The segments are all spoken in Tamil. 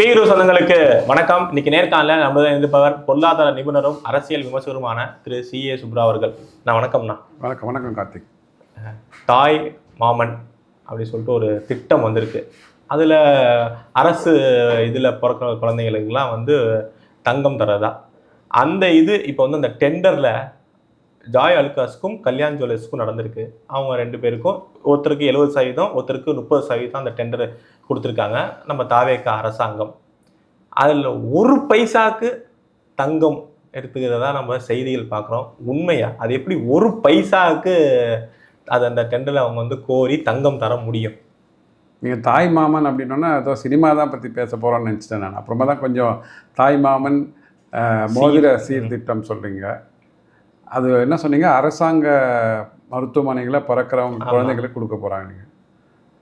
பீரு சொந்தங்களுக்கு வணக்கம். இன்னைக்கு நேர்காணல நம்மளுடன் இருப்பவர் பொருளாதார நிபுணரும் அரசியல் விமர்சகருமான திரு CA சுப்ரா அவர்கள். நான் வணக்கம்ண்ணா. வணக்கம் கார்த்திக். தாய் மாமன் அப்படின்னு சொல்லிட்டு ஒரு திட்டம் வந்திருக்கு. அதில் அரசு இதில் பிறக்கிற குழந்தைங்களுக்கெல்லாம் தங்கம் தரதா அந்த இது இப்போ அந்த டெண்டரில் ஜாய் அலுகாஸுக்கும் கல்யாண் ஜுவல்லர்ஸ்க்கும் நடந்திருக்கு. அவங்க 2 பேருக்கும் ஒருத்தருக்கு 70%, ஒருத்தருக்கு 30% அந்த டெண்டர் கொடுத்துருக்காங்க நம்ம தாவேகா அரசாங்கம். அதில் ஒரு பைசாக்கு தங்கம் எடுத்துக்கிறதா நம்ம செய்திகள் பார்க்குறோம். உண்மையா அது எப்படி ஒரு பைசாவுக்கு அது அந்த டெண்டரில் அவங்க கோரி தங்கம் தர முடியும்? நீங்கள் தாய் மாமன் அப்படின்னோன்னா ஏதோ சினிமா தான் பற்றி பேச போகிறோன்னு நினச்சிட்டேன் நான். அப்புறமா தான் கொஞ்சம் தாய் மாமன் மோதிர சீர்திட்டம் சொல்கிறீங்க. அது என்ன சொன்னீங்க? அரசாங்க மருத்துவமனைகளை பிறக்கிறவங்க குழந்தைங்களுக்கு கொடுக்க போகிறாங்க. நீங்கள்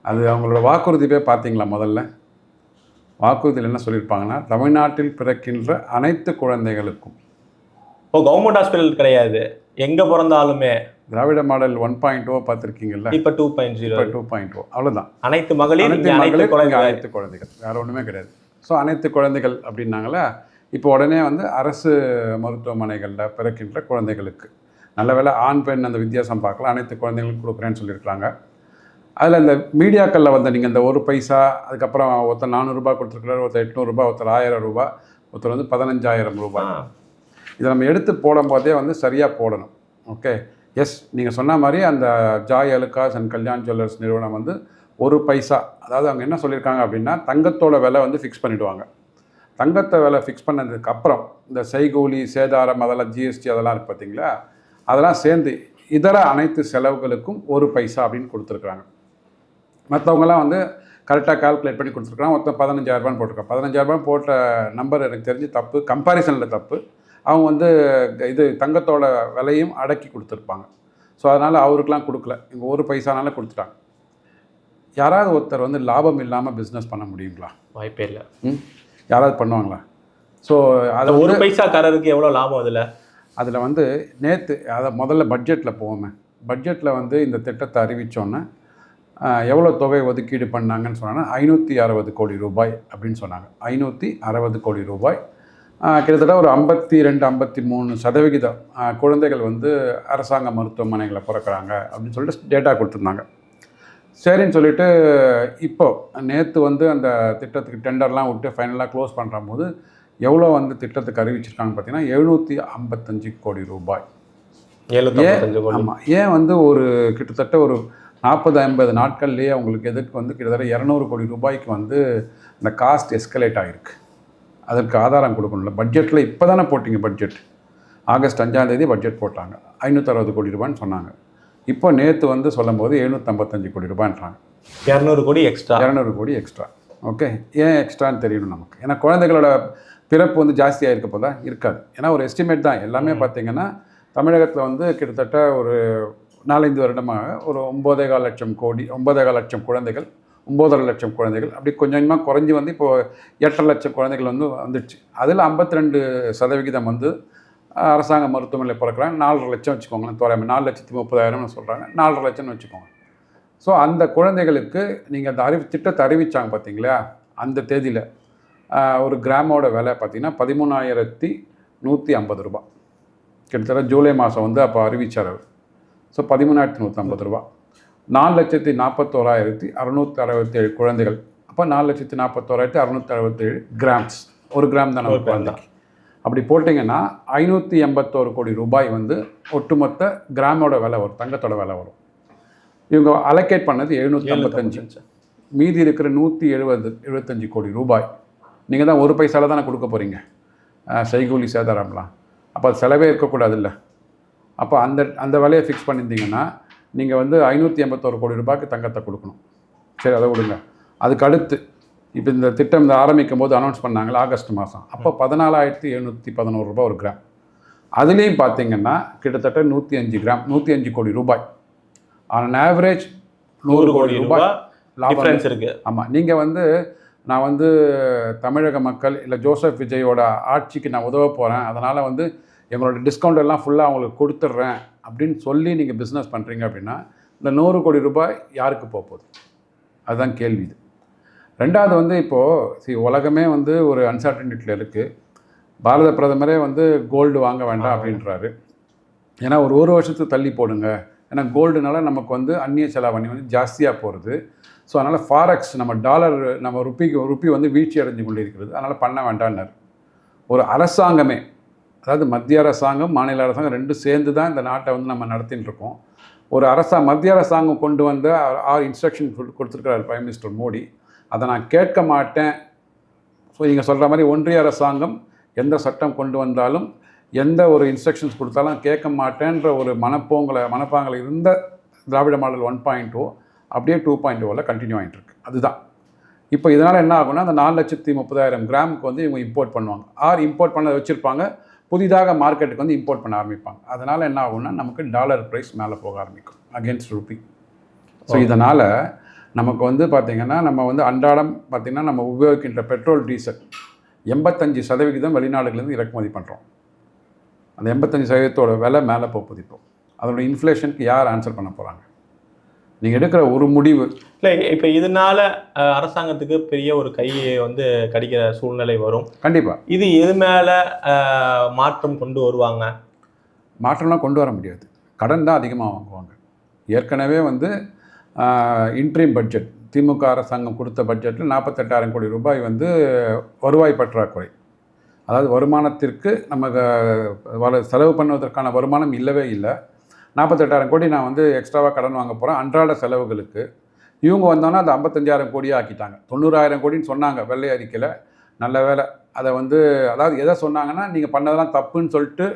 அது அவங்களோட வாக்குறுதி போய் பார்த்தீங்களா? முதல்ல வாக்குறுதியில் என்ன சொல்லியிருப்பாங்கன்னா, தமிழ்நாட்டில் பிறக்கின்ற அனைத்து குழந்தைகளுக்கும். கவர்மெண்ட் ஹாஸ்பிட்டல் கிடையாது, எங்கே பிறந்தாலுமே. திராவிட மாடல் 1.0 பார்த்துருக்கீங்கல்ல, இப்போ 2.0. 2.0 அவ்வளோதான். அனைத்து மகளிர் அனைத்து குழந்தைகள், வேறு ஒன்றுமே கிடையாது. ஸோ அனைத்து குழந்தைகள் அப்படின்னாங்களா. இப்போ உடனே அரசு மருத்துவமனைகளில் பிறக்கின்ற குழந்தைகளுக்கு நல்ல வேளை ஆண் பெண் அந்த வித்தியாசம் பார்க்கலாம், அனைத்து குழந்தைகளுக்கும் கொடுக்குறேன்னு சொல்லியிருக்காங்க. அதில் இந்த மீடியாக்களில் நீங்கள் இந்த ஒரு பைசா, அதுக்கப்புறம் ஒருத்தர் 400 ரூபாய் கொடுத்துருக்குறாரு, ஒருத்தர் 800 ரூபாய், ஒருத்தர் 1000 ரூபாய், ஒருத்தர் 15,000 ரூபாய். இதை நம்ம எடுத்து போடும்போதே சரியாக போடணும். ஓகே, எஸ், நீங்கள் சொன்ன மாதிரி அந்த Joy Alukkas and Kalyan jewellers நிறுவனம் ஒரு பைசா, அதாவது அவங்க என்ன சொல்லியிருக்காங்க அப்படின்னா, தங்கத்தோட விலை ஃபிக்ஸ் பண்ணிவிடுவாங்க. தங்கத்தை விலை ஃபிக்ஸ் பண்ணதுக்கப்புறம் இந்த செய்கூலி சேதாரம் அதெல்லாம் GST அதெல்லாம் இருக்குது பார்த்தீங்களா, அதெல்லாம் சேர்ந்து இதர அனைத்து செலவுகளுக்கும் ஒரு பைசா அப்படின்னு கொடுத்துருக்குறாங்க. மற்றவங்களாம் கரெக்டாக கால்குலேட் பண்ணி கொடுத்துருக்காங்க. மொத்தம் 15,000 போட்டிருக்காங்க. 15,000 போட்ட நம்பர் எனக்கு தெரிஞ்சு தப்பு, கம்பேரிசனில் தப்பு. அவங்க இது தங்கத்தோட விலையும் அடக்கி கொடுத்துருப்பாங்க. ஸோ அதனால் அவருக்கெலாம் கொடுக்கல, இங்கே ஒரு பைசானால கொடுத்துட்டாங்க. யாராவது ஒருத்தர் லாபம் இல்லாமல் பிஸ்னஸ் பண்ண முடியுங்களா? வாய்ப்பே இல்லை. யாராவது பண்ணுவாங்களா? ஸோ அதை ஒரு பைசாக்காரருக்கு எவ்வளோ லாபம்? அதில் நேற்று அதை முதல்ல பட்ஜெட்டில் போவோமே, பட்ஜெட்டில் இந்த திட்டத்தை அறிவித்தோன்னே எவ்வளோ தொகை ஒதுக்கீடு பண்ணாங்கன்னு சொன்னாங்கன்னா 560 கோடி ரூபாய் அப்படின்னு சொன்னாங்க. 560 கோடி ரூபாய், கிட்டத்தட்ட ஒரு 52-53% குழந்தைகள் அரசாங்க மருத்துவமனைகளை பிறக்கிறாங்க அப்படின்னு சொல்லிட்டு டேட்டா கொடுத்துருந்தாங்க. சரின்னு சொல்லிட்டு இப்போது நேற்று அந்த திட்டத்துக்கு டெண்டர்லாம் விட்டு ஃபைனலாக க்ளோஸ் பண்ணுற போது எவ்வளோ திட்டத்துக்கு அறிவிச்சிருக்காங்க பார்த்தீங்கன்னா 755 கோடி ரூபாய். ஆமாம், ஏன் ஒரு கிட்டத்தட்ட ஒரு 40-50 நாட்கள்லேயே அவங்களுக்கு எதுக்கு கிட்டத்தட்ட 200 கோடி ரூபாய்க்கு இந்த காஸ்ட் எஸ்கலேட் ஆகிருக்கு. அதற்கு ஆதாரம் கொடுக்கணும்ல. பட்ஜெட்டில் இப்போ தானே போட்டிங்க, பட்ஜெட் ஆகஸ்ட் 5ஆம் தேதி பட்ஜெட் போட்டாங்க. 560 கோடி ரூபான்னு சொன்னாங்க. இப்போ நேற்று சொல்லும் போது 755 கோடி ரூபான்றாங்க. 200 கோடி எக்ஸ்ட்ரா. 200 கோடி எக்ஸ்ட்ரா. ஓகே, ஏன் எக்ஸ்ட்ரான்னு தெரியணும் நமக்கு. ஏன்னா குழந்தைகளோட பிறப்பு ஜாஸ்தியாக இருக்க போதா? இருக்காது. ஏன்னா ஒரு எஸ்டிமேட் தான். எல்லாமே பார்த்திங்கன்னா தமிழகத்தில் கிட்டத்தட்ட ஒரு 4-5 வருடமாக ஒரு 9.25 லட்சம் கோடி, 9.25 லட்சம் குழந்தைகள், 9.5 லட்சம் குழந்தைகள் அப்படி கொஞ்சம் கொஞ்சமாக குறைஞ்சி இப்போது 8.5 லட்சம் குழந்தைகள் வந்துடுச்சு. அதில் 52% அரசாங்க மருத்துவமனையில் பிறக்கிறாங்க. 4.5 லட்சம் வச்சுக்கோங்களேன், தோராயமாக 4,30,000 சொல்கிறாங்க, 4.5 லட்சம்னு வச்சுக்கோங்க. ஸோ அந்த குழந்தைகளுக்கு நீங்கள் அந்த திட்டத்தை அறிவித்தாங்க பார்த்தீங்களா, அந்த தேதியில் ஒரு கிராமோட விலை பார்த்திங்கன்னா 13,150 ரூபா. கிட்டத்தட்ட ஜூலை மாதம் அப்போ அறிவித்தார் அவர். ஸோ 13,150 ரூபா. 4,41,667 குழந்தைகள். அப்போ 4,41,667 கிராம்ஸ். ஒரு கிராம் தான் நம்ம குழந்தைக்கு. அப்படி போட்டிங்கன்னா 581 கோடி ரூபாய் ஒட்டுமொத்த கிராமோட விலை வரும், தங்கத்தோட விலை வரும். இவங்க அலோகேட் பண்ணது 755. மீதி இருக்கிற 175 கோடி ரூபாய் நீங்கள் தான் ஒரு பைசாவில் தானே கொடுக்க போகிறீங்க, செய்கூலி சேதாரம்லாம். அப்போ அது செலவே இருக்கக்கூடாது இல்லை. அப்போ அந்த விலையை ஃபிக்ஸ் பண்ணியிருந்தீங்கன்னா நீங்கள் 581 கோடி ரூபாய்க்கு தங்கத்தை கொடுக்கணும். சரி, அதை விடுங்க. அதுக்கு அடுத்து இப்போ இந்த திட்டம் ஆரம்பிக்கும் போது அனௌன்ஸ் பண்ணாங்களா ஆகஸ்ட் மாதம், அப்போ 14,711 ரூபாய் ஒரு கிராம். அதுலேயும் பார்த்தீங்கன்னா கிட்டத்தட்ட 105 கிராம், 105 கோடி ரூபாய். ஆன் ஆவரேஜ் 100 கோடி ரூபாய் லாபம் இருக்குது. ஆமாம், நீங்கள் நான் தமிழக மக்கள் இல்லை ஜோசப் விஜயோட ஆட்சிக்கு நான் உதவ போகிறேன், அதனால் எங்களோட டிஸ்கவுண்ட் எல்லாம் ஃபுல்லாக அவங்களுக்கு கொடுத்துட்றேன் அப்படின்னு சொல்லி நீங்கள் பிஸ்னஸ் பண்ணுறீங்க அப்படின்னா இந்த 100 கோடி ரூபாய் யாருக்கு போகுது? அதுதான் கேள்வி. இது ரெண்டாவது வந்து இப்போது உலகமே வந்து ஒரு அன்சர்டனிட்டியில் இருக்குது. பாரத பிரதமரே வந்து கோல்டு வாங்க வேண்டாம் அப்படின்றாரு. ஏன்னா ஒரு வருஷத்துக்கு தள்ளி போடுங்க. ஏன்னா கோல்டுனால நமக்கு வந்து அந்நிய செலாவணி வந்து ஜாஸ்தியாக போகிறது. ஸோ அதனால் ஃபாரெக்ஸ் நம்ம டாலர் நம்ம ருப்பி வந்து வீழ்ச்சி அடைஞ்சு கொண்டு இருக்கிறது. அதனால் பண்ண வேண்டான்னார். ஒரு அரசாங்கமே, அதாவது மத்திய அரசாங்கம் மாநில அரசாங்கம் ரெண்டும் சேர்ந்து தான் இந்த நாட்டை வந்து நம்ம நடத்தின்னு இருக்கோம். ஒரு மத்திய அரசாங்கம் கொண்டு வந்த 6 இன்ஸ்ட்ரக்ஷன் கொடுத்துருக்கிறார் பிரைம் மினிஸ்டர் மோடி. அதை நான் கேட்க மாட்டேன். ஸோ நீங்கள் சொல்கிற மாதிரி ஒன்றிய அரசாங்கம் எந்த சட்டம் கொண்டு வந்தாலும் எந்த ஒரு இன்ஸ்ட்ரக்ஷன்ஸ் கொடுத்தாலும் கேட்க மாட்டேன்ற ஒரு மனப்பாங்கில் இருந்த திராவிட மாடல் 1.0 அப்படியே 2.0ல் கண்டினியூ ஆகிட்டு இருக்கு. அதுதான் இப்போ இதனால் என்ன ஆகும்னா அந்த 4,30,000 கிராமுக்கு வந்து இவங்க இம்போர்ட் பண்ணுவாங்க. இம்போர்ட் பண்ண வச்சுருப்பாங்க. புதிதாக மார்க்கெட்டுக்கு வந்து இம்போர்ட் பண்ண ஆரம்பிப்பாங்க. அதனால் என்ன ஆகும்னா நமக்கு டாலர் ப்ரைஸ் மேலே போக ஆரம்பிக்கும் அகேன்ஸ்ட் ருப்பி. ஸோ இதனால் நமக்கு வந்து பார்த்திங்கன்னா நம்ம வந்து அன்றாடம் பார்த்திங்கன்னா நம்ம உபயோகிக்கின்ற பெட்ரோல் டீசல் 85% வெளிநாடுகள்லேருந்து இறக்குமதி பண்ணுறோம். அந்த 85% விலை மேலே போகுது. இப்போ அதோட இன்ஃப்ளேஷனுக்கு யார் ஆன்சர் பண்ண போகிறாங்க? நீங்கள் எடுக்கிற ஒரு முடிவு இல்லை. இப்போ இதனால அரசாங்கத்துக்கு பெரிய ஒரு கையை வந்து கடிக்கிற சூழ்நிலை வரும் கண்டிப்பாக. இது எது மேலே மாற்றம் கொண்டு வருவாங்க? மாற்றம்லாம் கொண்டு வர முடியாது. கடன் தான் அதிகமாக வாங்குவாங்க. ஏற்கனவே வந்து இன்ட்ரீம் பட்ஜெட் திமுக அரசாங்கம் கொடுத்த பட்ஜெட்டில் 48,000 கோடி ரூபாய் வந்து வருவாய் பற்றாக்குறை. அதாவது வருமானத்திற்கு நமக்கு செலவு பண்ணுவதற்கான வருமானம் இல்லவே இல்லை. 48,000 கோடி நான் வந்து எக்ஸ்ட்ராவாக கடன் வாங்க போகிறேன் அன்றாட செலவுகளுக்கு. இவங்க வந்தோன்னா அது 55,000 கோடியாக ஆக்கிட்டாங்க. 90,000 கோடின்னு சொன்னாங்க வெள்ளை அறிக்கையில். நல்ல வேலை அதை வந்து அதாவது எதை சொன்னாங்கன்னா நீங்கள் பண்ணதெல்லாம் தப்புன்னு சொல்லிட்டு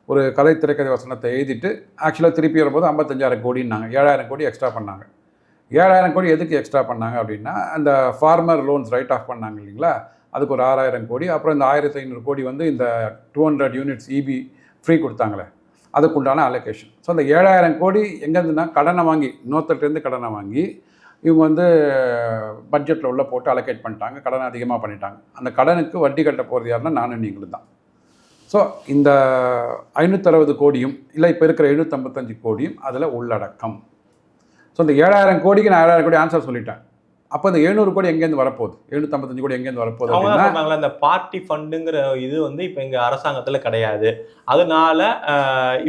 ஒரு கதை திரைக்கதை வசனத்தை எழுதிட்டு ஆக்சுவலாக திருப்பி வரும்போது 55,000 கோடின்னாங்க. 7,000 கோடி எக்ஸ்ட்ரா பண்ணாங்க. 7,000 கோடி எதுக்கு எக்ஸ்ட்ரா பண்ணாங்க அப்படின்னா அந்த ஃபார்மர் லோன்ஸ் ரைட் ஆஃப் பண்ணாங்க இல்லைங்களா, அதுக்கு ஒரு 6,000 கோடி. அப்புறம் இந்த 1,500 கோடி வந்து இந்த 200 யூனிட்ஸ் இபி ஃப்ரீ கொடுத்தாங்களே அதுக்குண்டான அலோகேஷன். ஸோ அந்த 7,000 கோடி எங்கேருந்துன்னா கடனை வாங்கி இன்னொருத்தர்கிட்டருந்து கடனை வாங்கி இவங்க வந்து பட்ஜெட்டில் உள்ள போட்டு அலோகேட் பண்ணிட்டாங்க. கடனை அதிகமாக பண்ணிட்டாங்க. அந்த கடனுக்கு வட்டி கட்ட போகிறது யாருன்னா நானும் நீங்களும் தான். ஸோ இந்த 560 கோடியும் இல்லை இப்போ இருக்கிற 755 கோடியும் அதில் உள்ளடக்கம். ஸோ இந்த 7,000 கோடிக்கு நான் 7,000 கோடி ஆன்சர் சொல்லிட்டேன். அப்போ இந்த 700 கோடி எங்கேருந்து வரப்போகுது? 755 கோடி எங்கேருந்து வரப்போகுது அப்படின்னா இந்த பார்ட்டி ஃபண்டுங்கிற இது வந்து இப்போ எங்கள் அரசாங்கத்தில் கிடையாது. அதனால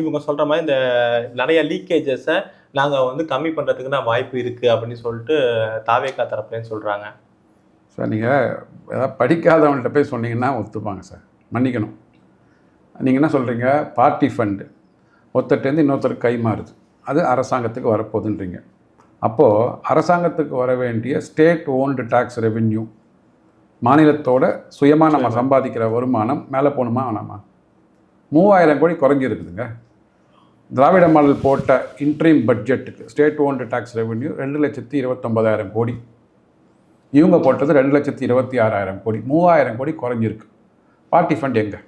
இவங்க சொல்கிற மாதிரி இந்த நிறைய லீக்கேஜஸை நாங்கள் வந்து கம்மி பண்ணுறதுக்கு தான் வாய்ப்பு இருக்குது அப்படின்னு சொல்லிட்டு தாவேகா தரப்புலேன்னு சொல்கிறாங்க. சார் நீங்கள் ஏதாவது படிக்காதவங்கள்ட்ட போய் சொன்னீங்கன்னா ஒத்துப்பாங்க சார், மன்னிக்கணும். நீங்கள் என்ன சொல்கிறீங்க? பார்ட்டி ஃபண்டு ஒருத்தர்ட்டேருந்து இன்னொருத்தருக்கு கை மாறுது, அது அரசாங்கத்துக்கு வரப்போகுதுன்றீங்க. அப்போது அரசாங்கத்துக்கு வர வேண்டிய ஸ்டேட் ஓன்டு டேக்ஸ் ரெவென்யூ மாநிலத்தோட சுயமாக நம்ம சம்பாதிக்கிற வருமானம் மேலே போகணுமா வேணாமா? 3,000 கோடி குறைஞ்சிருக்குதுங்க. திராவிட மாடல் போட்ட இன்ட்ரீம் பட்ஜெட்டுக்கு ஸ்டேட் ஓன்டு டேக்ஸ் ரெவென்யூ 2,29,000 கோடி. இவங்க போட்டது 2,26,000 கோடி. 3,000 கோடி குறைஞ்சிருக்கு. பார்ட்டி ஃபண்ட் எங்கே?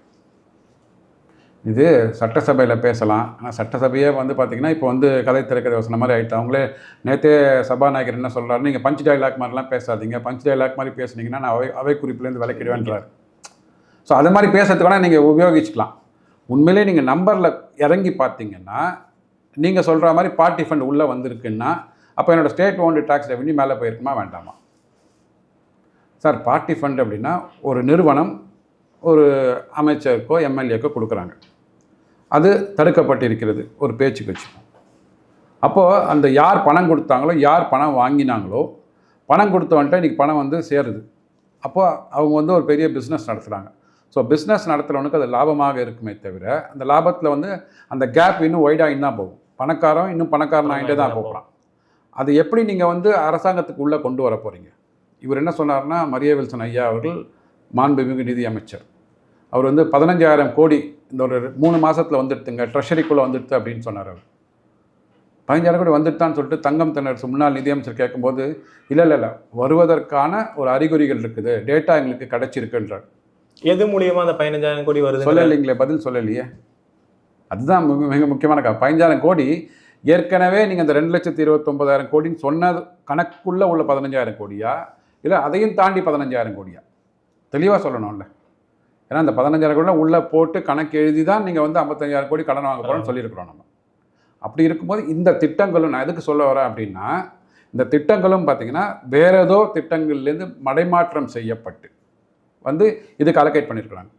இது சட்டசபையில் பேசலாம். ஆனால் சட்டசபையே வந்து பார்த்திங்கன்னா இப்போ வந்து கதை திரைக்கதை வசன மாதிரி ஆகிட்டு அவங்களே நேற்றே சபாநாயகர் என்ன சொல்கிறாரு, நீங்கள் பஞ்ச் டைலாக் மாதிரிலாம் பேசாதீங்க, பஞ்ச் டைலாக் மாதிரி பேசுனீங்கன்னா நான் அவை குறிப்பிலேருந்து விளக்கிடுவேன்றார். ஸோ அது மாதிரி பேசுறதுக்கு நீங்கள் உபயோகிச்சுக்கலாம். உண்மையிலே நீங்கள் நம்பரில் இறங்கி பார்த்தீங்கன்னா நீங்கள் சொல்கிற மாதிரி பார்ட்டி ஃபண்ட் உள்ளே வந்திருக்குன்னா அப்போ என்னோடய ஸ்டேட் ஓன்டு டேக்ஸ் ரெவென்யூ மேலே போயிருக்குமா வேண்டாமா? சார் பார்ட்டி ஃபண்ட் அப்படின்னா ஒரு நிறுவனம் ஒரு அமைச்சருக்கோ எம்எல்ஏக்கோ கொடுக்குறாங்க, அது தடுக்கப்பட்டிருக்கிறது ஒரு பேச்சுக்கு வச்சுப்போம். அப்போது அந்த யார் பணம் கொடுத்தாங்களோ யார் பணம் வாங்கினாங்களோ பணம் கொடுத்தவன்ட்ட இன்றைக்கி பணம் வந்து சேருது. அப்போது அவங்க வந்து ஒரு பெரிய பிஸ்னஸ் நடத்துகிறாங்க. ஸோ பிஸ்னஸ் நடத்துகிறவனுக்கு அது லாபமாக இருக்குமே தவிர அந்த லாபத்தில் வந்து அந்த கேப் இன்னும் ஒய்டாகின்னு தான் போகும். பணக்காரன் இன்னும் பணக்காரன் ஆகிட்டே தான் போகிறான். அது எப்படி நீங்கள் வந்து அரசாங்கத்துக்கு உள்ளே கொண்டு வர போகிறீங்க? இவர் என்ன சொன்னார்னா, மரிய வில்சன் ஐயா அவர்கள் மாண்புமிகு நிதி அமைச்சர், அவர் வந்து 15,000 கோடி இந்த ஒரு 3 மாதத்தில் வந்துடுத்துங்க ட்ரெஷரிக்குள்ளே வந்துடுது அப்படின்னு சொன்னார். அவர் 15,000 கோடி வந்துட்டான்னு சொல்லிட்டு தங்கம் தென்னரசு முன்னாள் நிதியமைச்சர் கேட்கும்போது இல்லை வருவதற்கான ஒரு அறிகுறிகள் இருக்குது, டேட்டா எங்களுக்கு கிடைச்சிருக்குன்றார். எது மூலியமாக அந்த 15,000 கோடி வருது சொல்லலைங்களே, பதில் சொல்லலையே. அதுதான் மிக முக்கியமான 15,000 கோடி ஏற்கனவே நீங்கள் அந்த 2,29,000 கோடின்னு சொன்னது கணக்குள்ளே உள்ள 15,000 கோடியா இல்லை அதையும் தாண்டி 15,000 கோடியா? தெளிவாக சொல்லணும்ல. ஏன்னா அந்த 15,000 கோடி உள்ளே போட்டு கணக்கு எழுதி தான் நீங்கள் வந்து 55,000 கோடி கடன் வாங்க போகிறோன்னு சொல்லியிருக்கிறோம் நம்ம. அப்படி இருக்கும்போது இந்த திட்டங்களும் நான் எதுக்கு சொல்ல வரேன் அப்படின்னா, இந்த திட்டங்களும் பார்த்திங்கன்னா வேறு ஏதோ திட்டங்கள்லேருந்து மடைமாற்றம் செய்யப்பட்டு வந்து இதுக்கு அலோகேட் பண்ணியிருக்கிறாங்க.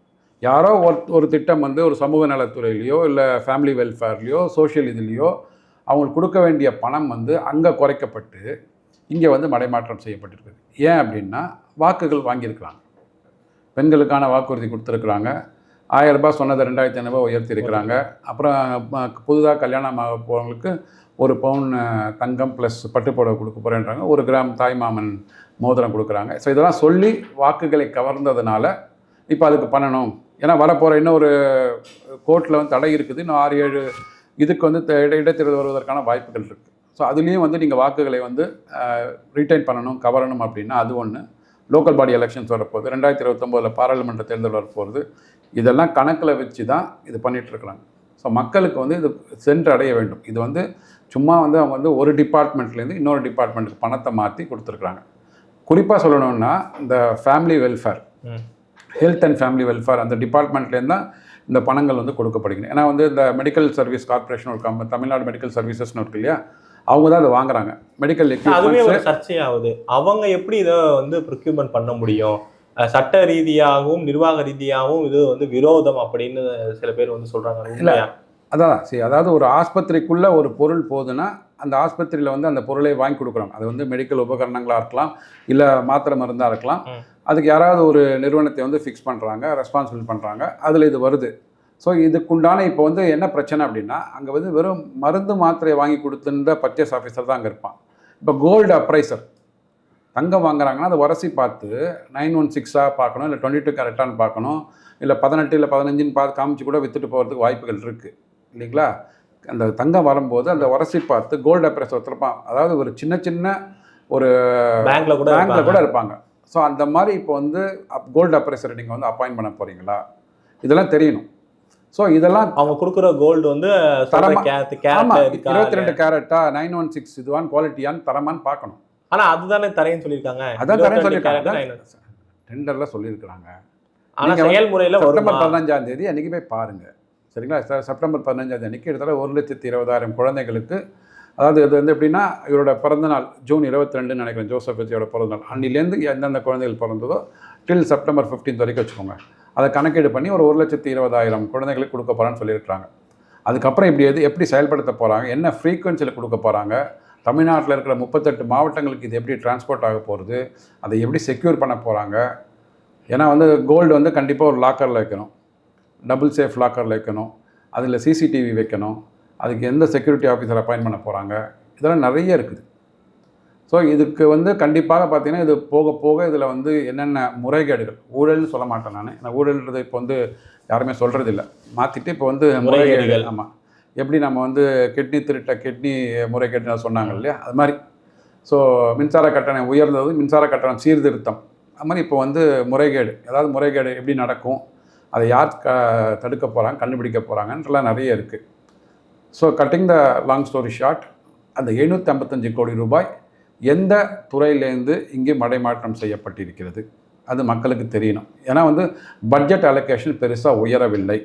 யாரோ ஒரு திட்டம் வந்து ஒரு சமூக நலத்துறையிலையோ இல்லை ஃபேமிலி வெல்ஃபேர்லேயோ சோஷியல் இதுலேயோ அவங்களுக்கு கொடுக்க வேண்டிய பணம் வந்து அங்கே குறைக்கப்பட்டு இங்கே வந்து மடைமாற்றம் செய்யப்பட்டிருக்குது. ஏன் அப்படின்னா வாக்குகள் வாங்கியிருக்கிறாங்க, பெண்களுக்கான வாக்குறுதி கொடுத்துருக்குறாங்க, 1000 ரூபாய் சொன்னதை 2500 உயர்த்தியிருக்கிறாங்க. அப்புறம் புதுதாக கல்யாணம் ஆக போகிறவங்களுக்கு 1 பவுன் தங்கம் ப்ளஸ் பட்டுப்புடவை கொடுக்க போகிறேன்றாங்க, 1 கிராம் தாய்மாமன் மோதிரம் கொடுக்குறாங்க. ஸோ இதெல்லாம் சொல்லி வாக்குகளை கவர்ந்ததுனால இப்போ அதுக்கு பண்ணணும். ஏன்னா வரப்போகிற இன்னும் ஒரு கோர்ட்டில் வந்து தடை இருக்குது, இன்னும் 6-7 இதுக்கு வந்து இடைத்தேர்தல் வருவதற்கான வாய்ப்புகள் இருக்குது. ஸோ அதுலேயும் வந்து நீங்கள் வாக்குகளை வந்து ரீட்டைன் பண்ணணும், கவரணும் அப்படின்னா அது ஒன்று. லோக்கல் பாடி எலெக்ஷன்ஸ் வரப்போகுது, 2029 பாராளுமன்ற தேர்தல் வரப்போகுது. இதெல்லாம் கணக்கில் வச்சு தான் இது பண்ணிகிட்ருக்குறாங்க. ஸோ மக்களுக்கு வந்து இது சென்றடைய வேண்டும். இது வந்து சும்மா வந்து அவங்க வந்து ஒரு டிபார்ட்மெண்ட்லேருந்து இன்னொரு டிபார்ட்மெண்ட்டுக்கு பணத்தை மாற்றி கொடுத்துருக்குறாங்க. குறிப்பாக சொல்லணும்னா இந்த family welfare, health and family welfare அந்த டிபார்ட்மெண்ட்லேருந்து தான் இந்த பணங்கள் வந்து கொடுக்கப்படுகிறது. ஏன்னா வந்து இந்த மெடிக்கல் சர்வீஸ் கார்பரேஷன் ஒரு தமிழ்நாடு மெடிக்கல் சர்வீசஸ்னு இருக்கு இல்லையா, அவங்க தான் அதை வாங்குறாங்க. மெடிக்கல் அதுவே ஒரு சர்ச்சையாகுது. அவங்க எப்படி இதை வந்து ப்ரொக்யூர்மெண்ட் பண்ண முடியும்? சட்ட ரீதியாகவும் நிர்வாக ரீதியாகவும் இது வந்து விரோதம் அப்படின்னு சில பேர் வந்து சொல்றாங்க. இல்லை அதான் சரி, அதாவது ஒரு ஆஸ்பத்திரிக்குள்ளே ஒரு பொருள் போகுதுன்னா அந்த ஆஸ்பத்திரியில் வந்து அந்த பொருளை வாங்கி கொடுக்குறோம். அது வந்து மெடிக்கல் உபகரணங்களாக இருக்கலாம், இல்லை மாத்திரை மருந்தாக இருக்கலாம். அதுக்கு யாராவது ஒரு நிறுவனத்தை வந்து ஃபிக்ஸ் பண்ணுறாங்க, ரெஸ்பான்சிபிள் பண்ணுறாங்க, அதில் இது வருது. ஸோ இதுக்குண்டான இப்போ வந்து என்ன பிரச்சனை அப்படின்னா, அங்கே வந்து வெறும் மருந்து மாத்திரையை வாங்கி கொடுத்துருந்த பர்ச்சேஸ் ஆஃபீஸர் தான் அங்கே இருப்பான். இப்போ கோல்டு அப்ரைசர் தங்கம் வாங்குறாங்கன்னா அதை உரசி பார்த்து 916 பார்க்கணும், இல்லை 22 கரெக்டானு பார்க்கணும், இல்லை 18 இல்லை 15ன்னு பார்த்து காமிச்சு கூட விற்றுட்டு போகிறதுக்கு வாய்ப்புகள் இருக்குது இல்லைங்களா. அந்த தங்கம் வரும்போது அந்த உரசி பார்த்து கோல்டு அப்ரைசர் ஒருத்தருப்பான். அதாவது ஒரு சின்ன ஒரு பேங்க்கில் கூட இருப்பாங்க. ஸோ அந்த மாதிரி இப்போ வந்து கோல்டு அப்ரைசரை நீங்கள் வந்து அப்பாயின்ட் பண்ண போகிறீங்களா, இதெல்லாம் தெரியணும். ஸோ இதெல்லாம் அவங்க கொடுக்குற கோல்டு வந்து 22 கேரட்டா 916 இதுவான் குவாலிட்டியான்னு தரமான்னு பார்க்கணும். ஆனால் அதுதானே தரேன்னு சொல்லியிருக்காங்க. அதான் தரேன்னு சொல்லியிருக்காங்க, டெண்டரில் சொல்லியிருக்கிறாங்க. செயல்முறையில் செப்டம்பர் 15ஆம் தேதி அன்றைக்கி போய் பாருங்கள் சரிங்களா. செப்டம்பர் 15ஆம் தேதி அன்றைக்கி கிட்டத்தட்ட 1,20,000 குழந்தைகளுக்கு, அதாவது இது வந்து எப்படின்னா இவரோட பிறந்தநாள் ஜூன் 22 நினைக்கிறேன், ஜோசப் விஜயோட பிறந்தநாள், அன்னிலேருந்து எந்தெந்த குழந்தைகள் பிறந்ததோ டில் செப்டம்பர் 15 வரைக்கும் வச்சுக்கோங்க. அதை கணக்கீடு பண்ணி ஒரு 1,20,000 குழந்தைகளுக்கு கொடுக்க போகிறான்னு சொல்லியிருக்கிறாங்க. அதுக்கப்புறம் இப்படி எப்படி செயல்படுத்த போகிறாங்க, என்ன ஃப்ரீக்வன்சியில் கொடுக்க போகிறாங்க, தமிழ்நாட்டில் இருக்கிற 38 மாவட்டங்களுக்கு இது எப்படி டிரான்ஸ்போர்ட் ஆக போகிறது, அதை எப்படி செக்யூர் பண்ண போகிறாங்க. ஏன்னா வந்து கோல்டு வந்து கண்டிப்பாக ஒரு லாக்கரில் வைக்கணும், டபுள் சேஃப் லாக்கரில் வைக்கணும், அதில் சிசிடிவி வைக்கணும், அதுக்கு எந்த செக்யூரிட்டி ஆஃபீஸர் அப்பாயின்ட் பண்ண போகிறாங்க, இதெல்லாம் நிறைய இருக்குது. ஸோ இதுக்கு வந்து கண்டிப்பாக பார்த்தீங்கன்னா இது போக போக இதில் வந்து என்னென்ன முறைகேடுகள், ஊழல்னு சொல்ல மாட்டேன் நான், ஏன்னா ஊழல்ன்றது இப்போ வந்து யாருமே சொல்கிறதில்ல, மாற்றிட்டு இப்போ வந்து முறைகேடுகள். ஆமாம், எப்படி நம்ம வந்து கிட்னி திருட்ட கிட்னி முறைகேடுன்னு சொன்னாங்க இல்லையா, அது மாதிரி. ஸோ மின்சார கட்டணம் உயர்ந்தது, மின்சார கட்டணம் சீர்திருத்தம், அது மாதிரி இப்போ வந்து முறைகேடு, ஏதாவது முறைகேடு எப்படி நடக்கும், அதை யார் தடுக்க போகிறாங்க, கண்டுபிடிக்க போகிறாங்கன்றலாம் நிறைய இருக்குது. So cutting the long story short, அந்த 755 கோடி ரூபாய் எந்த துறையிலேருந்து இங்கே மடைமாற்றம் செய்யப்பட்டிருக்கிறது அது மக்களுக்கு தெரியணும். ஏன்னா வந்து பட்ஜெட் அலோகேஷன் பெருசாக உயரவில்லை.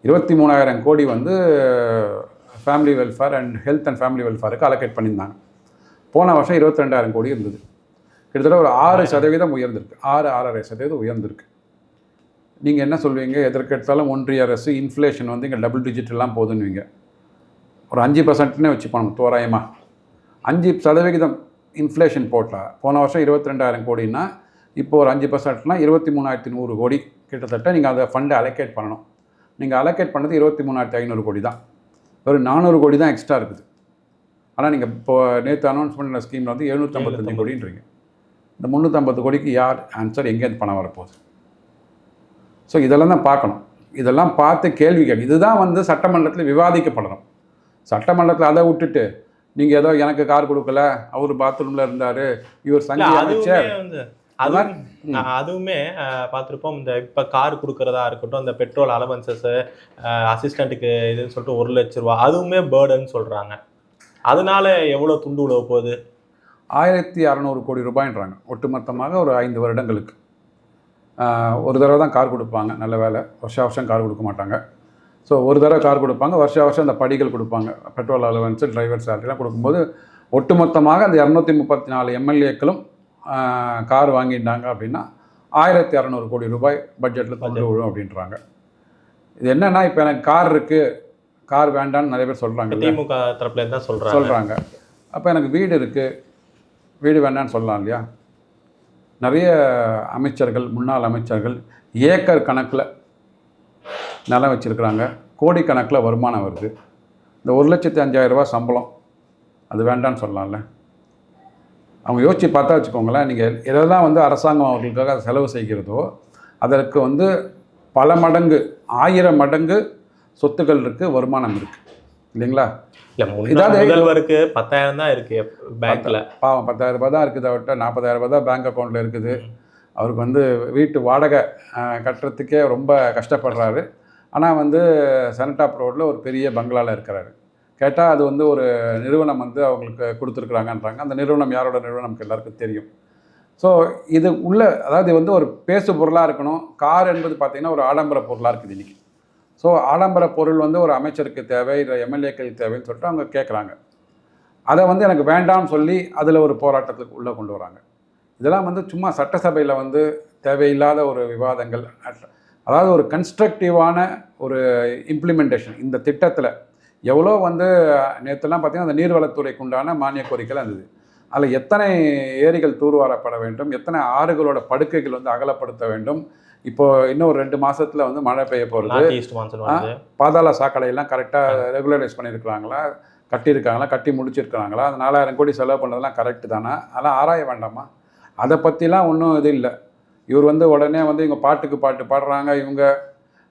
23,000 கோடி வந்து family welfare and health and family வெல்ஃபேருக்கு அலோகேட் பண்ணியிருந்தாங்க. போன வருஷம் 22,000 கோடி இருந்தது. கிட்டத்தட்ட ஒரு 6% உயர்ந்திருக்கு, 6-6.5% உயர்ந்திருக்கு. நீங்கள் என்ன சொல்வீங்க, எதற்கெடுத்தாலும் ஒன்றிய அரசு இன்ஃப்ளேஷன் வந்து இங்கே டபுள் டிஜிட்டெல்லாம் போதுன்னுவீங்க. ஒரு 5%னே வச்சு போனோம் தோராயமாக, 5% இன்ஃப்ளேஷன் போட்டால் போன வருஷம் 22,000 கோடின்னா இப்போ ஒரு 5%னா 23,100 கோடி கிட்டத்தட்ட நீங்கள் அதை ஃபண்டை அலோகேட் பண்ணணும். நீங்கள் அலோகேட் பண்ணது 23,500 கோடி தான், வெறும் 400 கோடி தான் எக்ஸ்ட்ரா இருக்குது. ஆனால் நீங்கள் இப்போ நேற்று அனௌன்ஸ் பண்ண ஸ்கீமில் வந்து 755 கோடின்றீங்க. இந்த 350 கோடிக்கு யார் ஆன்சர், எங்கேருந்து பணம் வரப்போகுது? ஸோ இதெல்லாம் தான் பார்க்கணும். இதெல்லாம் பார்த்து கேள்வி கேட்க, இதுதான் வந்து சட்டமன்றத்தில் விவாதிக்கப்படணும். சட்டமன்றத்தில் அதை விட்டுட்டு நீங்கள் ஏதோ எனக்கு கார் கொடுக்கல, அவர் பாத்ரூமில் இருந்தார், இவர் சங்கி அமைச்சர், அதுவுமே பார்த்துருப்போம். இந்த இப்போ கார் கொடுக்குறதா இருக்கட்டும், இந்த பெட்ரோல் அலவன்சஸ் அசிஸ்டண்ட்டுக்கு இதுன்னு சொல்லிட்டு 1 லட்ச ரூபா, அதுவுமே பேர்டுன்னு சொல்கிறாங்க. அதனால எவ்வளோ துண்டு உழவ போகுது? 1,600 கோடி ரூபாய்ன்றாங்க ஒட்டுமொத்தமாக ஒரு 5 வருடங்களுக்கு. ஒரு தடவை தான் கார் கொடுப்பாங்க, நல்ல வேலை, வருஷம் கார் கொடுக்க மாட்டாங்க. ஸோ ஒரு தடவை கார் கொடுப்பாங்க, வருஷம் அந்த படிகள் கொடுப்பாங்க, பெட்ரோல் அலவன்ஸு டிரைவர் சேலரிலாம் கொடுக்கும்போது ஒட்டுமொத்தமாக அந்த 234 எம்எல்ஏக்களும் கார் வாங்கிட்டாங்க அப்படின்னா 1600 கோடி ரூபாய் பட்ஜெட்டில் தொண்டு விழும் அப்படின்றாங்க. இது என்னன்னா, இப்போ எனக்கு கார் இருக்குது, கார் வேண்டான்னு நிறைய பேர் சொல்கிறாங்க, திமுக தரப்புல தான் சொல்கிறாங்க. அப்போ எனக்கு வீடு இருக்குது, வீடு வேண்டான்னு சொல்லலாம் இல்லையா? நிறைய அமைச்சர்கள், முன்னாள் அமைச்சர்கள் ஏக்கர் கணக்கில் நிலம் வச்சுருக்கிறாங்க, கோடிக்கணக்கில் வருமானம் வருது. இந்த 1,05,000 ரூபா சம்பளம் அது வேண்டான்னு சொல்லலாம்ல? அவங்க யோசித்து பார்த்தா வச்சுக்கோங்களேன், நீங்கள் எதெல்லாம் வந்து அரசாங்கம் அவர்களுக்காக அதை செலவு செய்கிறதோ அதற்கு வந்து பல மடங்கு, 1000 மடங்கு சொத்துக்கள் இருக்குது, வருமானம் இருக்குது, இல்லைங்களா? இதாவது முதல்வருக்கு 10,000 தான் இருக்குது பேங்க்கில். பாவம் 10,000 ரூபாய் தான் இருக்குது, அவர்கிட்ட 40,000 ரூபாய் தான் பேங்க் அக்கௌண்ட்டில் இருக்குது. அவருக்கு வந்து வீட்டு வாடகை கட்டுறதுக்கே ரொம்ப கஷ்டப்படுறாரு. ஆனால் வந்து செனட் ஆஃப் ரோடில் ஒரு பெரிய பங்களாவில் இருக்கிறாரு. கேட்டால் அது வந்து ஒரு நிறுவனம் வந்து அவங்களுக்கு கொடுத்துருக்குறாங்கன்றாங்க. அந்த நிறுவனம் யாரோட நிறுவனம் நமக்கு எல்லாருக்கும் தெரியும். ஸோ இது உள்ள, அதாவது வந்து ஒரு பேசு பொருளாக இருக்கணும். கார் என்பது பார்த்திங்கன்னா ஒரு ஆடம்பர பொருளாக இருக்குது இன்றைக்கி. ஸோ ஆடம்பர பொருள் வந்து ஒரு அமைச்சருக்கு தேவை, இல்லை எம்எல்ஏக்களுக்கு தேவைன்னு சொல்லிட்டு அவங்க கேட்குறாங்க. அதை வந்து எனக்கு வேண்டாம்னு சொல்லி அதில் ஒரு போராட்டத்துக்கு உள்ளே கொண்டு வராங்க. இதெல்லாம் வந்து சும்மா சட்டசபையில் வந்து தேவையில்லாத ஒரு விவாதங்கள். அதாவது ஒரு கன்ஸ்ட்ரக்டிவான ஒரு இம்ப்ளிமெண்டேஷன் இந்த திட்டத்தில் எவ்வளோ வந்து நேற்றுலாம் பார்த்திங்கன்னா அந்த நீர்வளத்துறைக்கு உண்டான மானிய கோரிக்கைகள் இருந்தது. அதில் எத்தனை ஏரிகள் தூர்வாரப்பட வேண்டும், எத்தனை ஆறுகளோட படுக்கைகள் வந்து அகலப்படுத்த வேண்டும். இப்போது இன்னும் ஒரு 2 மாதத்தில் வந்து மழை பெய்ய போகிறது. பாதாள சாக்கடையெல்லாம் கரெக்டாக ரெகுலரைஸ் பண்ணியிருக்கிறாங்களா, கட்டியிருக்காங்களா, கட்டி முடிச்சிருக்கிறாங்களா, அந்த 4000 கோடி செலவு பண்ணதெல்லாம் கரெக்டு தானே? அதெல்லாம் ஆராய வேண்டாமா? அதை பற்றிலாம் ஒன்றும் இது இல்லை. இவர் வந்து உடனே வந்து இவங்க பாட்டுக்கு பாட்டு பாடுறாங்க, இவங்க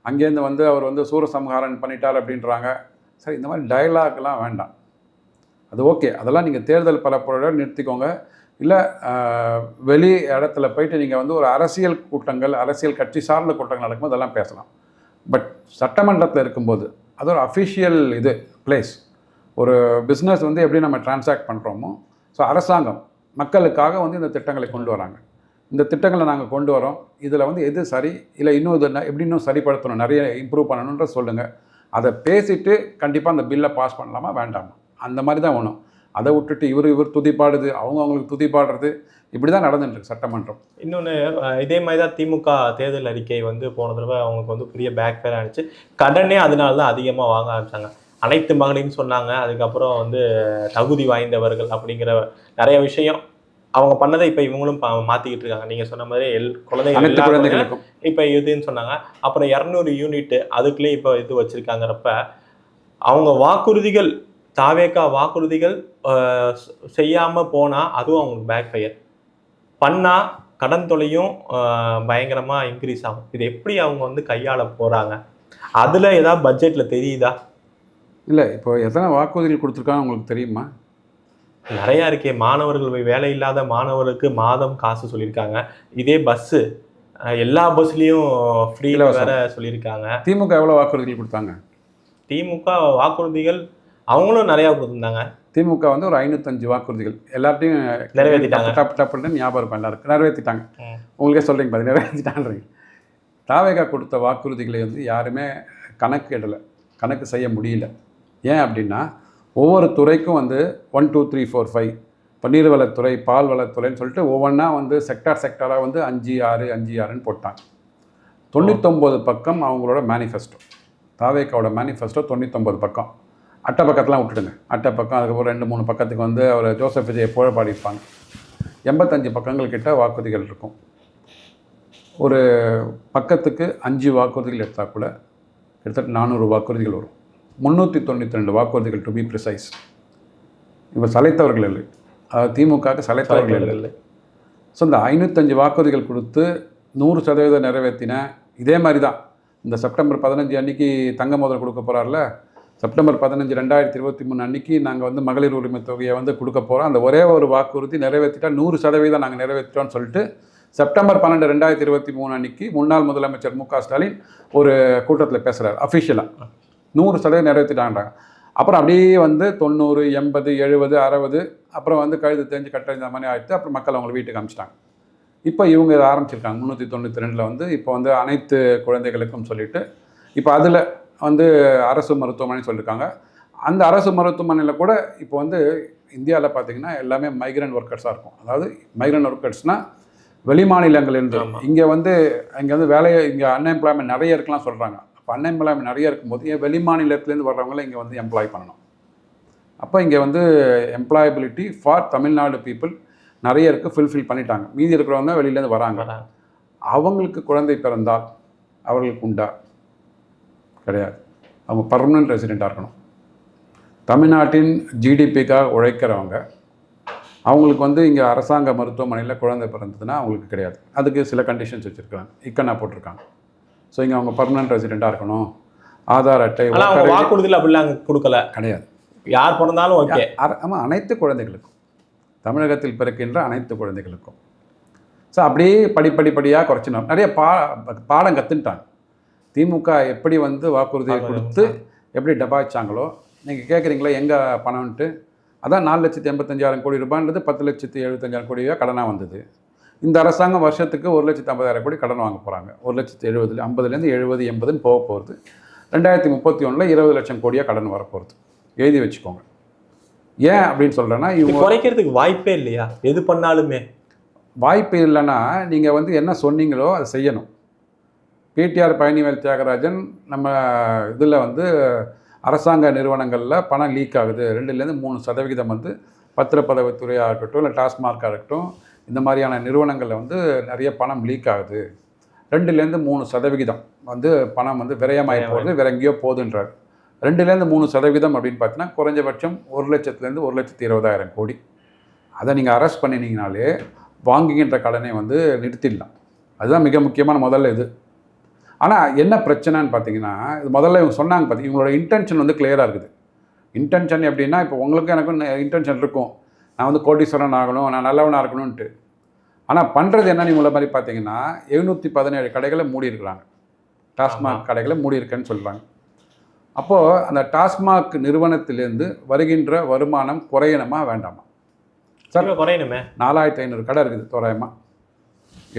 அங்கேருந்து வந்து அவர் வந்து சூரசம்ஹாரம் பண்ணிட்டார் அப்படின்றாங்க. சரி, இந்த மாதிரி டயலாக்லாம் வேண்டாம். அது ஓகே, அதெல்லாம் நீங்கள் தேர்தல் பரப்புரையோட நிறுத்திக்கோங்க. இல்லை வெளி இடத்துல போயிட்டு நீங்கள் வந்து ஒரு அரசியல் கூட்டங்கள், அரசியல் கட்சி சார்ந்த கூட்டங்கள் நடக்கும்போது அதெல்லாம் பேசலாம். பட் சட்டமன்றத்தில் இருக்கும்போது அது ஒரு அஃபிஷியல் இது பிளேஸ். ஒரு பிஸ்னஸ் வந்து எப்படி நம்ம டிரான்சாக்ட் பண்ணுறோமோ, ஸோ அரசாங்கம் மக்களுக்காக வந்து இந்த திட்டங்களை கொண்டு வராங்க. இந்த திட்டங்களை நாங்கள் கொண்டு வரோம், இதில் வந்து எது சரி இல்லை இன்னும் இது எப்படி இன்னும் சரிப்படுத்தணும், நிறைய இம்ப்ரூவ் பண்ணணுன்ற சொல்லுங்கள். அதை பேசிவிட்டு கண்டிப்பாக அந்த பில்லை பாஸ் பண்ணலாமா வேண்டாமா, அந்த மாதிரி தான் ஒன்றும். அதை விட்டுட்டு இவர் துதிப்பாடுது, அவங்களுக்கு துதிப்பாடுறது, இப்படி தான் நடந்துட்டுருக்கு சட்டமன்றம். இன்னொன்று இதே மாதிரி தான் திமுக தேர்தல் அறிக்கை வந்து போன தடவை அவங்களுக்கு வந்து பெரிய பேக் ஃபேர் ஆனிச்சு. கடனே அதனால தான் அதிகமாக வாங்க ஆரம்பித்தாங்க. அனைத்து மகளிர்னு சொன்னாங்க, அதுக்கப்புறம் வந்து தகுதி வாய்ந்தவர்கள் அப்படிங்கிற நிறைய விஷயம் அவங்க பண்ணதை இப்போ இவங்களும் மாற்றிக்கிட்டு இருக்காங்க. நீங்கள் சொன்ன மாதிரி குழந்தைகளுக்கும் இப்போ இதுன்னு சொன்னாங்க. அப்புறம் 200 யூனிட் அதுக்குள்ளேயே இப்போ இது வச்சுருக்காங்கிறப்ப அவங்க வாக்குறுதிகள், தாவேக்கா வாக்குறுதிகள் செய்யாமல் போனால் அதுவும் அவங்களுக்கு பேக் ஃபயர் பண்ணால் கடன் தொலையும் பயங்கரமாக இன்க்ரீஸ் ஆகும். இது எப்படி அவங்க வந்து கையாள போகிறாங்க? அதில் ஏதாவது பட்ஜெட்டில் தெரியுதா? இல்லை, இப்போ எத்தனை வாக்குறுதிகள் கொடுத்துருக்காங்க உங்களுக்கு தெரியுமா? நிறையா இருக்கே. மாணவர்கள், வேலை இல்லாத மாணவர்களுக்கு மாதம் காசு சொல்லியிருக்காங்க. இதே பஸ்ஸு, எல்லா பஸ்லேயும் ஃப்ரீயில் வேற சொல்லியிருக்காங்க. திமுக எவ்வளோ வாக்குறுதிகள் கொடுத்தாங்க? திமுக வாக்குறுதிகள் அவங்களும் நிறையா கொடுத்துருந்தாங்க. திமுக வந்து ஒரு 505 வாக்குறுதிகள் எல்லாத்தையும் நிறைவேற்றிட்டாங்க. டப்புன்னு ஞாபகம் இருக்கும் எல்லாருக்கும், நிறைவேற்றிட்டாங்க. உங்களுக்கே சொல்கிறீங்க பாதி நிறைவேற்றிட்டான்றீங்க. தாவேகா கொடுத்த வாக்குறுதிகளை வந்து யாருமே கணக்கு செய்ய முடியல. ஏன் அப்படின்னா ஒவ்வொரு துறைக்கும் வந்து 1 2 3 4 5 இப்போ நீர்வளத்துறை, பால் வளத்துறைன்னு சொல்லிட்டு ஒவ்வொன்றா வந்து செக்டாராக வந்து 5 6 5 6ன்னு போட்டாங்க. 99 பக்கம் அவங்களோட மேனிஃபெஸ்டோ, தாவேக்காவோட மேனிஃபெஸ்டோ 99 பக்கம். அட்டை பக்கத்தெலாம் விட்டுடுங்க, அட்டை பக்கம். அதுக்கப்புறம் 2 3 பக்கத்துக்கு வந்து அவர் ஜோசப் விஜய் புகழ பாடியிருப்பாங்க. 85 பக்கங்கள் கிட்ட வாக்குறுதிகள் இருக்கும். ஒரு பக்கத்துக்கு 5 வாக்குறுதிகள் எடுத்தால் கூட கிட்டத்தட்ட 400 வாக்குறுதிகள் வரும். 392 வாக்குறுதிகள் டு பி ப்ரிசைஸ். இப்போ சலைத்தவர்கள் இல்லை, அதாவது திமுகவுக்கு சலைத்தவர்கள் இல்லை. ஸோ இந்த 505 வாக்குறுதிகள் கொடுத்து 100% நிறைவேற்றின. இதே மாதிரி தான் இந்த செப்டம்பர் 15 அன்றைக்கி தங்க மோதிரம் கொடுக்க போகிறார்ல, செப்டம்பர் 15 2023 அன்றைக்கி நாங்கள் வந்து மகளிர் உரிமை தொகையை வந்து கொடுக்க போகிறோம். அந்த ஒரே ஒரு வாக்குறுதி நிறைவேற்றிட்டா 100% நாங்கள் நிறைவேற்றிட்டோம்னு சொல்லிட்டு செப்டம்பர் 12 2023 அன்றைக்கி முன்னாள் முதலமைச்சர் மு க ஸ்டாலின் ஒரு கூட்டத்தில் பேசுகிறார் அஃபிஷியலாக. 100% நிறைவேற்றிட்டான்றாங்க. அப்புறம் அப்படியே வந்து 90 80 70 60 அப்புறம் வந்து கழுது தெரிஞ்சு கட்டறிந்த மாதிரி ஆகிடுச்சு. அப்புறம் மக்கள் அவங்களை வீட்டுக்கு அனுப்பிச்சிட்டாங்க. இப்போ இவங்க இதை ஆரம்பிச்சிருக்காங்க 392 வந்து இப்போ வந்து அனைத்து குழந்தைகளுக்கும் சொல்லிட்டு இப்போ அதில் வந்து அரசு மருத்துவமனை சொல்லியிருக்காங்க. அந்த அரசு மருத்துவமனையில் கூட இப்போ வந்து இந்தியாவில் பார்த்தீங்கன்னா எல்லாமே மைக்ரண்ட் ஒர்க்கர்ஸாக இருக்கும். அதாவது மைக்ரண்ட் ஒர்க்கர்ஸ்னால் வெளி மாநிலங்கள்லேருந்து இங்கே வந்து வேலையை இங்கே அன்எம்ப்ளாய்மெண்ட் நிறைய இருக்கலாம் சொல்கிறாங்க. அப்போ அன்எம்ப்ளாய்மெண்ட் நிறைய இருக்கும்போது ஏன் வெளி மாநிலத்துலேருந்து வர்றவங்கள இங்கே வந்து எம்ப்ளாய் பண்ணணும். அப்போ இங்கே வந்து எம்ப்ளாயபிலிட்டி ஃபார் தமிழ்நாடு பீப்புள் நிறைய இருக்குது, ஃபுல்ஃபில் பண்ணிட்டாங்க. மீதி இருக்கிறவங்க தான் வெளியிலேருந்து வராங்க. அவங்களுக்கு குழந்தை பிறந்தால் அவர்களுக்கு உண்டா? கிடையாது. அவங்க பர்மனன்ட் ரெசிடெண்ட்டாக இருக்கணும். தமிழ்நாட்டின் ஜிடிபிக்காக உழைக்கிறவங்க அவங்களுக்கு வந்து இங்கே அரசாங்க மருத்துவமனையில் குழந்தை பிறந்ததுன்னா அவங்களுக்கு கிடையாது. அதுக்கு சில கண்டிஷன்ஸ் வச்சுருக்காங்க, இக்கண்ணா போட்டிருக்காங்க. ஸோ இங்கே அவங்க பர்மனன்ட் ரெசிடெண்ட்டாக இருக்கணும், ஆதார் அட்டை, வாக்குறுதியில் அப்படிலாம் கொடுக்கல, கிடையாது. யார் பிறந்தாலும் ஓகே. ஆமாம், அனைத்து குழந்தைகளுக்கும், தமிழகத்தில் பிறக்கின்ற அனைத்து குழந்தைகளுக்கும். ஸோ அப்படியே படிப்படியாக குறைச்சினோம். நிறைய பாடம் கற்றுன்ட்டாங்க. திமுக எப்படி வந்து வாக்குறுதியை கொடுத்து எப்படி டபாய்ச்சாங்களோ, நீங்கள் கேட்குறீங்களா எங்கே பணம்ன்ட்டு, அதான் 4,85,000 கோடி ரூபான்றது 10,75,000 கோடியாக கடனாக வந்தது. இந்த அரசாங்கம் வருஷத்துக்கு 1,50,000 கோடி கடன் வாங்க போகிறாங்க. 1,70,000 50லேருந்து 70 80ன்னு போக போகிறது. 2031 20 லட்சம் கோடியாக கடன் வரப்போகிறது. எழுதி வச்சுக்கோங்க. ஏன் அப்படின்னு சொல்கிறேன்னா, இவங்க குறைக்கிறதுக்கு வாய்ப்பே இல்லையா? எது பண்ணாலுமே வாய்ப்பு இல்லைன்னா நீங்கள் வந்து என்ன சொன்னீங்களோ அதை செய்யணும். பிடிஆர் பழனிவேல் தியாகராஜன் நம்ம இதில் வந்து அரசாங்க நிறுவனங்களில் பணம் லீக் ஆகுது, 2-3% வந்து பத்திரப்பதிவுத்துறையாக இருக்கட்டும், இல்லை டாஸ்மார்க்காக இருக்கட்டும், இந்த மாதிரியான நிறுவனங்களில் வந்து நிறைய பணம் லீக் ஆகுது. 2-3% வந்து பணம் வந்து விரயமாகி போகிறது, வேற எங்கேயோ போகுதுன்றார். 2-3% அப்படின்னு பார்த்தீங்கன்னா குறைஞ்சபட்சம் 1 லட்சத்துலேருந்து 1,20,000 கோடி. அதை நீங்கள் அரெஸ்ட் பண்ணினீங்கனாலே வாங்குகின்ற கடனை வந்து நிறுத்திடலாம். அதுதான் மிக முக்கியமான முதல்ல இது. ஆனால் என்ன பிரச்சனைன்னு பார்த்தீங்கன்னா, இது முதல்ல இவங்க சொன்னாங்க பார்த்தீங்க, இவங்களோட இன்டென்ஷன் வந்து கிளியராக இருக்குது. இன்டென்ஷன் எப்படின்னா, இப்போ உங்களுக்கும் எனக்கும் இன்டென்ஷன் இருக்கும், நான் வந்து கோடீஸ்வரன் ஆகணும், நான் நல்லவனாக இருக்கணும்ன்ட்டு. ஆனால் பண்ணுறது என்னன்னு இவங்கள மாதிரி பார்த்தீங்கன்னா 717 கடைகளை மூடி இருக்கிறாங்க. டாஸ்மாக் கடைகளை மூடி இருக்கேன்னு சொல்கிறாங்க. அப்போது அந்த டாஸ்மாக் நிறுவனத்திலேருந்து வருகின்ற வருமானம் குறையணுமா வேண்டாமா? சார் குறையணுமே. 4,500 கடை இருக்குது தோராயமாக.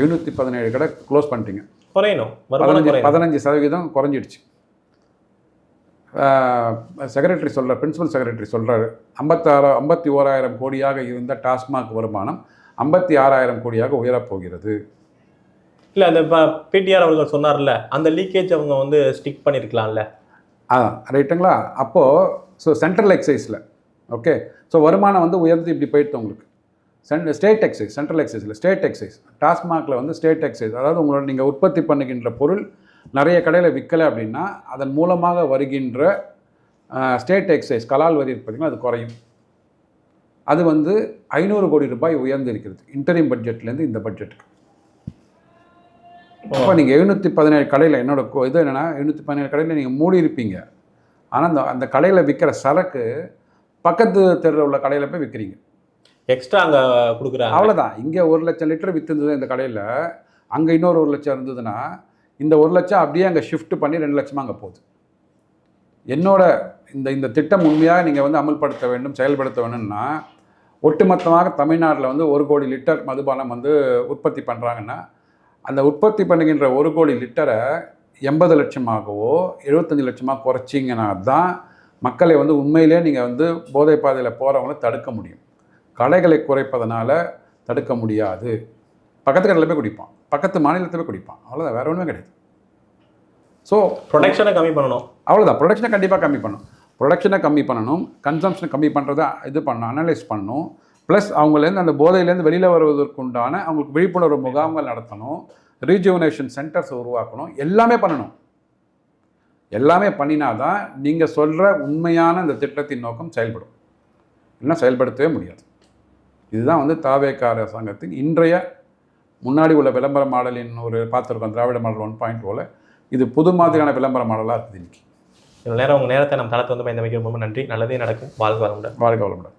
717 கடை க்ளோஸ் பண்ணிட்டீங்க. குறையணும். 15% குறைஞ்சிடுச்சு. செக்ரட்டரி சொல்கிறார், பிரின்சிபல் செக்ரட்டரி சொல்கிறாரு, 51,000 கோடியாக இருந்த டாஸ்மாக் வருமானம் 56,000 கோடியாக உயரப்போகிறது. இல்லை, அந்த பிடிஆர் அவர்கள் சொன்னார்ல, அந்த லீக்கேஜ் அவங்க வந்து ஸ்டிக் பண்ணியிருக்கலாம்ல. ரைட்டுங்களா? அப்போது ஸோ சென்ட்ரல் எக்ஸைஸில் ஓகே, ஸோ வருமானம் வந்து உயர்ந்து இப்படி போயிட்டு உங்களுக்கு ஸ்டேட் எக்ஸைஸ், சென்ட்ரல் எக்ஸைஸில் ஸ்டேட் எக்ஸைஸ், டாஸ்மாகில் வந்து ஸ்டேட் எக்ஸைஸ், அதாவது உங்களோட நீங்கள் உற்பத்தி பண்ணுகின்ற பொருள் நிறைய கடையில் விற்கலை அப்படின்னா அதன் மூலமாக வருகின்ற ஸ்டேட் எக்ஸைஸ் கலால் வரி பார்த்திங்கன்னா அது குறையும். அது வந்து 500 கோடி ரூபாய் உயர்ந்து இருக்கிறது இன்டரிம் பட்ஜெட்லேருந்து இந்த பட்ஜெட்டுக்கு. அப்போ நீங்கள் 717 கடையில், என்னோட இது என்னென்னா 717 கடையில் நீங்கள் மூடி இருப்பீங்க. ஆனால் அந்த கடையில் விற்கிற சரக்கு பக்கத்து தெருவில் உள்ள கடையில் போய் விற்கிறீங்க, எக்ஸ்ட்ரா அங்கே கொடுக்குறாங்க. அவ்வளோதான். இங்கே 1 லட்சம் லிட்டர் விற்றுருந்தது இந்த கடையில், அங்கே இன்னொரு 1 லட்சம் இருந்ததுன்னா இந்த 1 லட்சம் அப்படியே அங்கே ஷிஃப்ட் பண்ணி 2 லட்சமாக அங்கே போகுது. என்னோட இந்த திட்டம் உண்மையாக நீங்கள் வந்து அமல்படுத்த வேண்டும், செயல்படுத்த வேணும்னா, ஒட்டுமொத்தமாக தமிழ்நாட்டில் வந்து 1 கோடி லிட்டர் மதுபானம் வந்து உற்பத்தி பண்ணுறாங்கன்னா, அந்த உற்பத்தி பண்ணுகின்ற 1 கோடி லிட்டரை 80 லட்சமாகவோ 75 லட்சமாக குறைச்சிங்கன்னா தான் மக்களை வந்து உண்மையிலே நீங்கள் வந்து போதை பாதையில் போகிறவங்கள தடுக்க முடியும். கடைகளை குறைப்பதனால தடுக்க முடியாது. பக்கத்து கடையில் போய் குடிப்பான், பக்கத்து மாநிலத்தில் போய் குடிப்பான், அவ்வளோதான், வேறு ஒன்றுமே கிடையாது. ஸோ ப்ரொடக்ஷனை கம்மி பண்ணணும், அவ்வளோதான். ப்ரொடக்ஷனை கண்டிப்பாக கம்மி பண்ணணும். ப்ரொடக்ஷனை கம்மி பண்ணணும், கன்சம்ஷனை கம்மி பண்ணுறதை இது பண்ணணும், அனலைஸ் பண்ணணும். ப்ளஸ் அவங்களேருந்து அந்த போதையிலேருந்து வெளியில் வருவதற்குண்டான அவங்களுக்கு விழிப்புணர்வு முகாம்கள் நடத்தணும், ரீஜுவனேஷன் சென்டர்ஸ் உருவாக்கணும், எல்லாமே பண்ணணும். எல்லாமே பண்ணினாதான் நீங்கள் சொல்கிற உண்மையான இந்த திட்டத்தின் நோக்கம் செயல்படும். இல்லைன்னா செயல்படுத்தவே முடியாது. இதுதான் வந்து தாவேக அரசாங்கத்தின் இன்றைய முன்னாடி உள்ள விளம்பர மாடலின் ஒரு பார்த்துருக்கோம், திராவிட மாடல் 1.0ல இது புது மாதிரியான விளம்பர மாடலாக இருக்குது. இன்றைக்கி இவ்வளோ நேரம் உங்கள் நேரத்தை நம்ம தளத்தை வந்து பயந்து வைக்கிற ரொம்ப நன்றி. நல்லதே நடக்கும். வாழ்க வளமுடன். வாழ்க வளமுடன்.